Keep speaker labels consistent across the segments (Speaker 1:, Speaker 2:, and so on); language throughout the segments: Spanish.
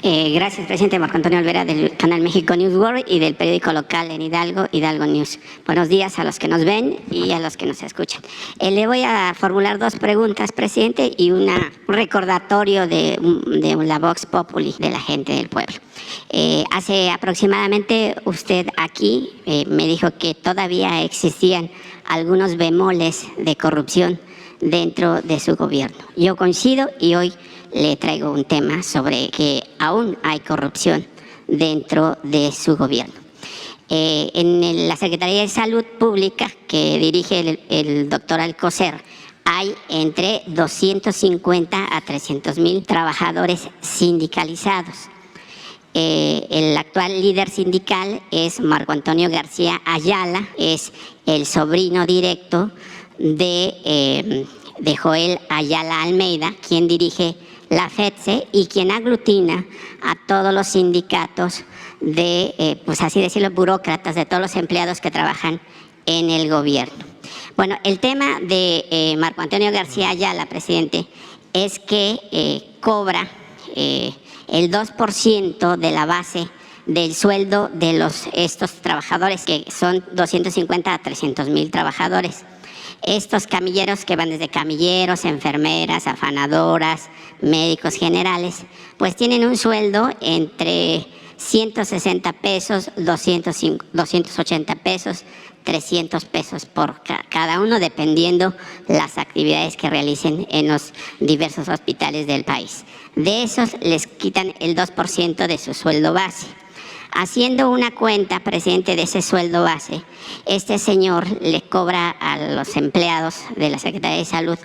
Speaker 1: Gracias, presidente. Marco Antonio Olvera, del canal México News World y del periódico local en Hidalgo, Hidalgo News. Buenos días a los que nos ven y a los que nos escuchan. Le voy a formular dos preguntas, presidente, y un recordatorio de la Vox Populi, de la gente del pueblo. Hace aproximadamente usted aquí me dijo que todavía existían algunos bemoles de corrupción dentro de su gobierno. Yo coincido y hoy le traigo un tema sobre que aún hay corrupción dentro de su gobierno. En la Secretaría de Salud Pública, que dirige el doctor Alcocer, hay entre 250 a 300,000 trabajadores sindicalizados. El actual líder sindical es Marco Antonio García Ayala, es el sobrino directo de Joel Ayala Almeida, quien dirige la FETSE y quien aglutina a todos los sindicatos de, pues así decirlo, burócratas, de todos los empleados que trabajan en el gobierno. Bueno, el tema de Marco Antonio García Ayala, presidente, es que cobra el 2% de la base del sueldo de estos trabajadores, que son 250 a 300,000 trabajadores. Estos camilleros, que van desde camilleros, enfermeras, afanadoras, médicos generales, pues tienen un sueldo entre 160 pesos, 280 pesos, 300 pesos por cada uno, dependiendo las actividades que realicen en los diversos hospitales del país. De esos les quitan el 2% de su sueldo base. Haciendo una cuenta, presidente, de ese sueldo base, este señor le cobra a los empleados de la Secretaría de Salud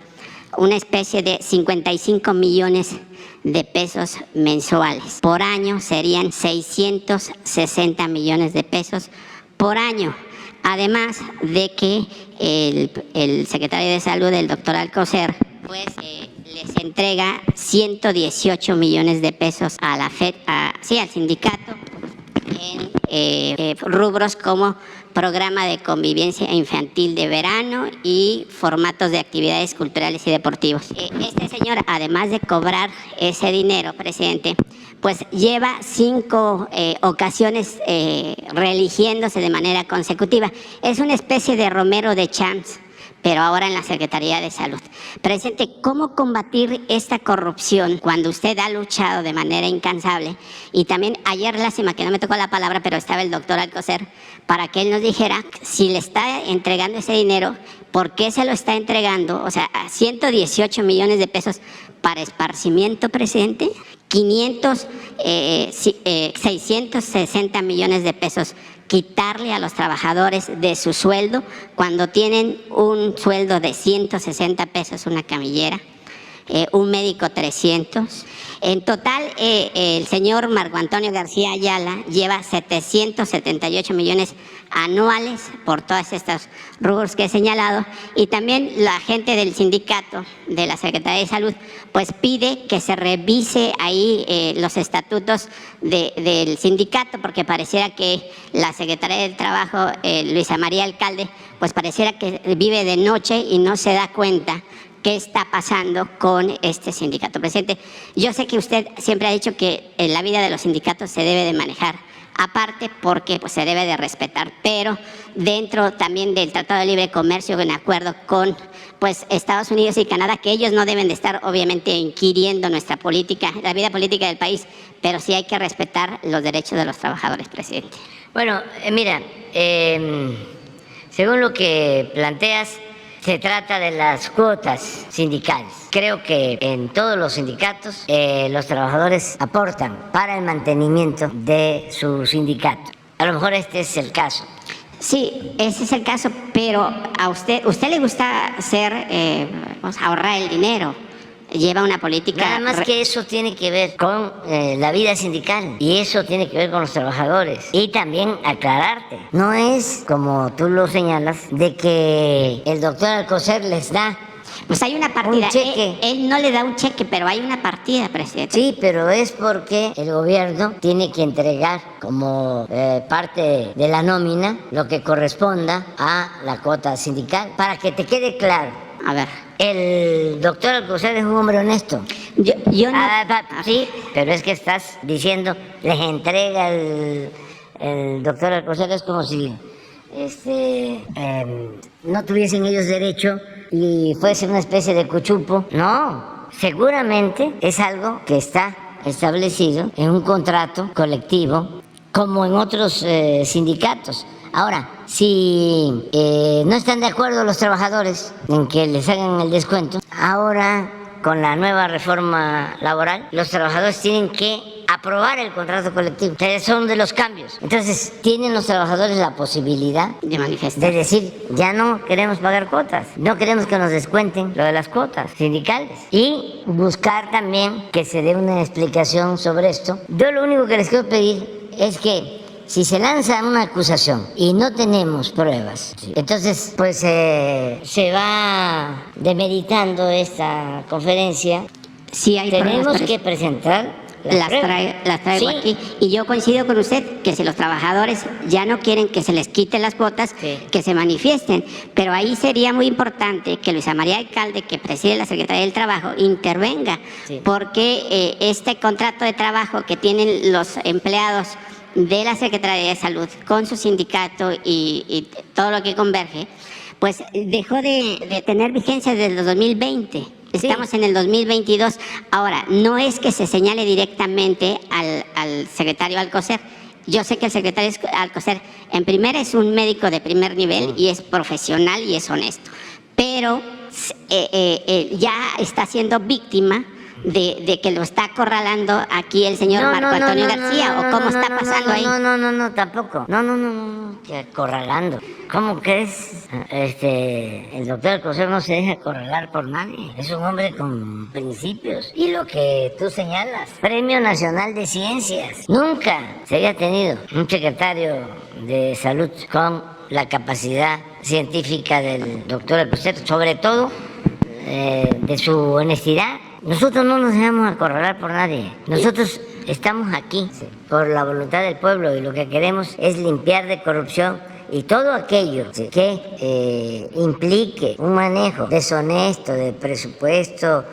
Speaker 1: una especie de 55 millones de pesos mensuales. Por año serían 660 millones de pesos por año. Además de que el secretario de Salud, el doctor Alcocer, pues les entrega 118 millones de pesos a la FED, al sindicato, en rubros como programa de convivencia infantil de verano y formatos de actividades culturales y deportivos. Este señor, además de cobrar ese dinero, presidente, pues lleva 5 ocasiones reeligiéndose de manera consecutiva. Es una especie de Romero de Champs, pero ahora en la Secretaría de Salud. Presidente, ¿cómo combatir esta corrupción cuando usted ha luchado de manera incansable? Y también ayer, lástima que no me tocó la palabra, pero estaba el doctor Alcocer, para que él nos dijera si le está entregando ese dinero, ¿por qué se lo está entregando? O sea, 118 millones de pesos para esparcimiento, presidente, 660 millones de pesos quitarle a los trabajadores de su sueldo cuando tienen un sueldo de 160 pesos una camillera, un médico 300. En total, el señor Marco Antonio García Ayala lleva 778 millones anuales por todos estos rubros que he señalado, y también la gente del sindicato de la Secretaría de Salud pues pide que se revise ahí los estatutos del sindicato, porque pareciera que la Secretaría del Trabajo, Luisa María Alcalde, pues pareciera que vive de noche y no se da cuenta qué está pasando con este sindicato. Presidente, yo sé que usted siempre ha dicho que en la vida de los sindicatos se debe de manejar aparte, porque pues se debe de respetar, pero dentro también del Tratado de Libre Comercio, en acuerdo con pues Estados Unidos y Canadá, que ellos no deben de estar obviamente inquiriendo nuestra política, la vida política del país, pero sí hay que respetar los derechos de los trabajadores, presidente.
Speaker 2: Bueno, mira, según lo que planteas, se trata de las cuotas sindicales. Creo que en todos los sindicatos los trabajadores aportan para el mantenimiento de su sindicato. A lo mejor este es el caso.
Speaker 1: Sí, ese es el caso, pero a usted le gusta ahorrar el dinero. Lleva una política...
Speaker 2: Nada más que eso tiene que ver con la vida sindical, y eso tiene que ver con los trabajadores. Y también aclararte, no es como tú lo señalas, de que el doctor Alcocer les da
Speaker 1: pues hay una partida.
Speaker 2: Un cheque.
Speaker 1: Él no le da un cheque, pero hay una partida, presidente.
Speaker 2: Sí, pero es porque el gobierno tiene que entregar como parte de la nómina lo que corresponda a la cuota sindical. Para que te quede claro.
Speaker 1: A ver.
Speaker 2: El doctor Alcocer es un hombre honesto.
Speaker 1: Yo no...
Speaker 2: Sí, pero es que estás diciendo, les entrega el doctor Alcocer, es como si no tuviesen ellos derecho y fuese una especie de cuchupo. No, seguramente es algo que está establecido en un contrato colectivo, como en otros sindicatos. Ahora, si no están de acuerdo los trabajadores en que les hagan el descuento, ahora con la nueva reforma laboral, los trabajadores tienen que aprobar el contrato colectivo. Ustedes son de los cambios. Entonces, tienen los trabajadores la posibilidad
Speaker 1: de manifestar.
Speaker 2: de decir, ya no queremos pagar cuotas, no queremos que nos descuenten lo de las cuotas sindicales. Y buscar también que se dé una explicación sobre esto. Yo lo único que les quiero pedir es que si se lanza una acusación y no tenemos pruebas, entonces pues se va demeritando esta conferencia.
Speaker 1: Sí, hay
Speaker 2: Tenemos que presentar
Speaker 1: las traigo
Speaker 2: sí.
Speaker 1: aquí. Y yo coincido con usted que si los trabajadores ya no quieren que se les quiten las cuotas,
Speaker 2: Sí.
Speaker 1: que se manifiesten. Pero ahí sería muy importante que Luisa María Alcalde, que preside la Secretaría del Trabajo, intervenga,
Speaker 2: Sí.
Speaker 1: porque este contrato de trabajo que tienen los empleados de la Secretaría de Salud con su sindicato y todo lo que converge, pues dejó de tener vigencia desde el 2020. Estamos en el 2022. Ahora, no es que se señale directamente al secretario Alcocer. Yo sé que el secretario Alcocer, en primera, es un médico de primer nivel y es profesional y es honesto. Pero ya está siendo víctima de que lo está acorralando aquí el señor Marco Antonio García, o cómo está pasando ahí.
Speaker 2: No, tampoco. No, que acorralando. ¿Cómo crees? El doctor Alcocer no se deja acorralar por nadie. Es un hombre con principios. Y lo que tú señalas, Premio Nacional de Ciencias. Nunca se había tenido un secretario de salud con la capacidad científica del doctor Alcocer, sobre todo de su honestidad. Nosotros no nos dejamos acorralar por nadie. Nosotros estamos aquí por la voluntad del pueblo y lo que queremos es limpiar de corrupción y todo aquello que implique un manejo deshonesto de presupuesto,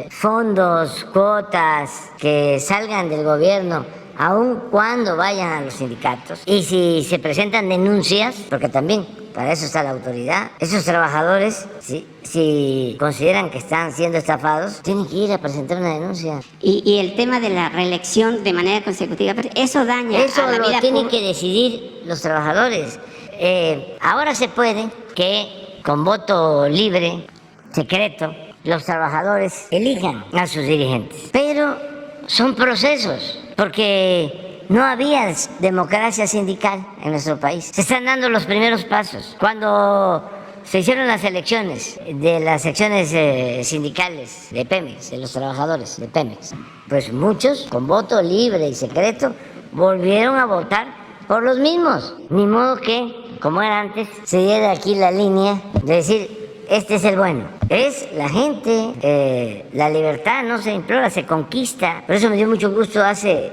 Speaker 2: fondos, cuotas que salgan del gobierno, aun cuando vayan a los sindicatos. Y si se presentan denuncias, porque también para eso está la autoridad, esos trabajadores, si consideran que están siendo estafados, tienen que ir a presentar una denuncia.
Speaker 1: Y el tema de la reelección de manera consecutiva, eso daña
Speaker 2: Eso
Speaker 1: a la vida
Speaker 2: lo tienen
Speaker 1: pública.
Speaker 2: que decidir los trabajadores. Ahora se puede que con voto libre, secreto, los trabajadores elijan a sus dirigentes. Pero son procesos, porque no había democracia sindical en nuestro país. Se están dando los primeros pasos. Cuando se hicieron las elecciones de las secciones sindicales de Pemex, de los trabajadores de Pemex, pues muchos, con voto libre y secreto, volvieron a votar por los mismos. Ni modo que, como era antes, se diera aquí la línea de decir, este es el bueno. Es la gente, la libertad no se implora, se conquista. Por eso me dio mucho gusto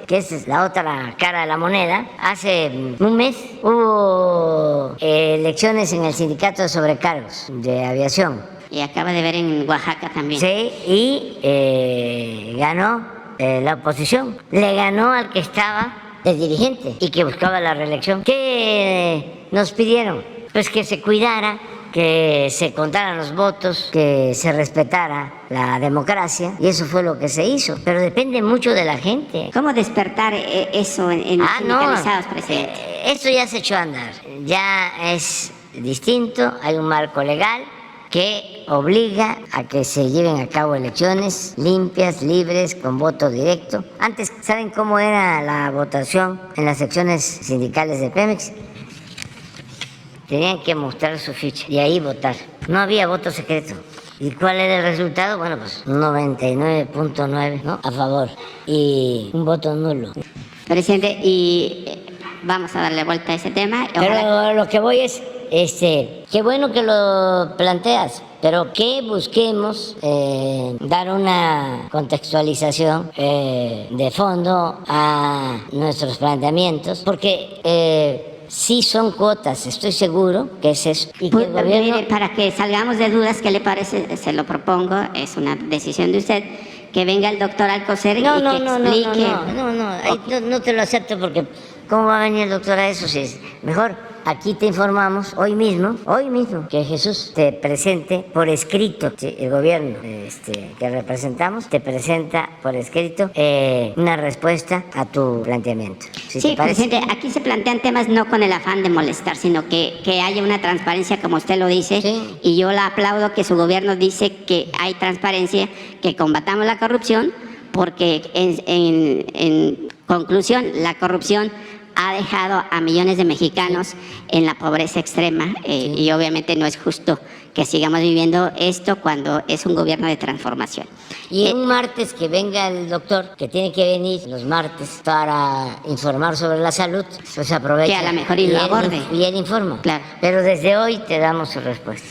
Speaker 2: que esa es la otra cara de la moneda, hace un mes hubo elecciones en el sindicato de sobrecargos de aviación.
Speaker 1: Y acaba de ver en Oaxaca también.
Speaker 2: Sí, y ganó la oposición. Le ganó al que estaba de dirigente y que buscaba la reelección. ¿Qué nos pidieron? Pues que se cuidara, que se contaran los votos, que se respetara la democracia, y eso fue lo que se hizo. Pero depende mucho de la gente.
Speaker 1: ¿Cómo despertar eso en los sindicalizados, presidente?
Speaker 2: Esto ya se echó a andar, ya es distinto, hay un marco legal que obliga a que se lleven a cabo elecciones limpias, libres, con voto directo. Antes, ¿saben cómo era la votación en las secciones sindicales de Pemex? Tenían que mostrar su ficha y ahí votar. No había voto secreto. ¿Y cuál era el resultado? Bueno, pues 99.9, ¿no? A favor. Y un voto nulo.
Speaker 1: Presidente, y vamos a darle vuelta a ese tema.
Speaker 2: Pero lo que voy es, qué bueno que lo planteas, pero que busquemos dar una contextualización de fondo a nuestros planteamientos, porque Sí son cuotas, estoy seguro que es eso. Y que el gobierno...
Speaker 1: Mire, para que salgamos de dudas, ¿qué le parece? Se lo propongo, es una decisión de usted, que venga el doctor Alcocer y que explique.
Speaker 2: No te lo acepto porque ¿cómo va a venir el doctor a eso? Si es mejor, aquí te informamos hoy mismo, que Jesús te presente por escrito, ¿sí? El gobierno que representamos te presenta por escrito una respuesta a tu planteamiento.
Speaker 1: Sí, presidente, aquí se plantean temas no con el afán de molestar, sino que haya una transparencia, como usted lo dice,
Speaker 2: sí.
Speaker 1: Y yo la aplaudo que su gobierno dice que hay transparencia, que combatamos la corrupción, porque en conclusión, la corrupción ha dejado a millones de mexicanos en la pobreza extrema y obviamente no es justo que sigamos viviendo esto cuando es un gobierno de transformación.
Speaker 2: Y un martes que venga el doctor, que tiene que venir los martes para informar sobre la salud, pues aprovecha.
Speaker 1: Que a lo mejor y lo aborde.
Speaker 2: Y él informa.
Speaker 1: Claro.
Speaker 2: Pero desde hoy te damos su respuesta.